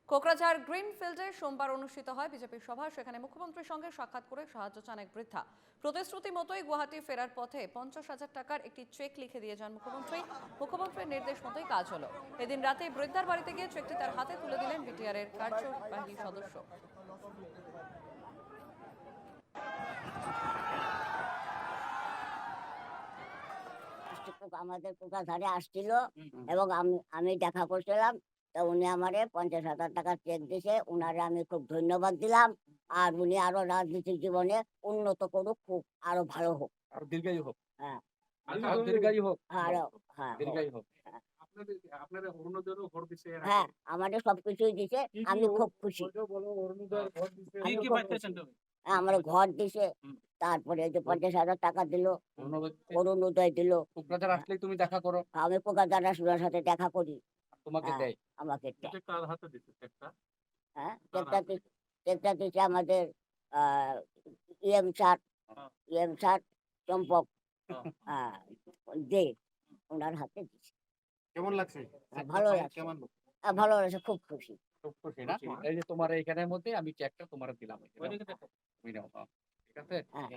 কোকরাঝাড় গ্রিনফিল্ডে সোমবার অনুষ্ঠিত হয় বিজেপির সভা। সেখানে মুখ্যমন্ত্রীর সঙ্গে সাক্ষাৎ করে সাহায্য চান এক বৃদ্ধা। প্রতিশ্রুতি মতোই গুয়াহাটি ফেরার পথে 50,000 টাকার একটি চেক লিখে দিয়ে যান মুখ্যমন্ত্রী। মুখ্যমন্ত্রীর নির্দেশ মতোই কাজ হলো। এদিন রাতে বৃদ্ধার বাড়িতে গিয়ে চেকটি তার হাতে তুলে দিলেন বিটিআর এর কার্যবাহী সদস্য। আমাদের কোকরাঝাড়ে আসছিল এবং আমি দেখা করছিলাম। তা উনি আমারে 50,000 টাকা চেক দিছে। উনারে আমি খুব ধন্যবাদ দিলাম। আর উনি আরো রাজনীতির জীবনে উন্নত করুক, খুব আরো ভালো হোক। আরো দীর্ঘায়ু হোক। হ্যাঁ, আরো দীর্ঘায়ু হোক। আরো হ্যাঁ দীর্ঘায়ু হোক। হ্যাঁ। আপনাদের অরুণোদয়েরও ভোট দিছে এর আগে? হ্যাঁ, আমাদের সবকিছুই দিছে। আমি খুব খুশি। বলো অরুণোদয়ের ভোট দিছে। আমি কি খুব পাইতেছেন খুশি। তুমি? আমার ঘর দিছে, হুম। তারপরে এই যে 50,000 টাকা দিল, অরুণোদয় অরুণোদয় দিল। কোকরাঝাড় আসলেই তুমি দেখা করো, আমি কোকরাঝাড় আসলার সাথে দেখা করি। তোমাকে হ্যাঁ, দেয়। আমাকে দেয়। এটা কার হাতে দিছে চেকটা? হ্যাঁ, কার চেকটা হাতে? চেকটা দিচ্ছে আমাদের আহ, ইএম স্যার, হ্যাঁ, ইএম স্যার চম্পক হ্যাঁ। আহ, দে, ওনার হাতে দিচ্ছে। কেমন লাগছে? ভালো লাগছে। কেমন লাগছে? ভালো লাগছে, খুব খুশি। খুব খুশি না? এই যে তোমার এইখানের মধ্যে আমি চেকটা তোমার দিলাম। এই যে নাও। তুমি নাও, হ্যাঁ। ঠিক আছে? হ্যাঁ।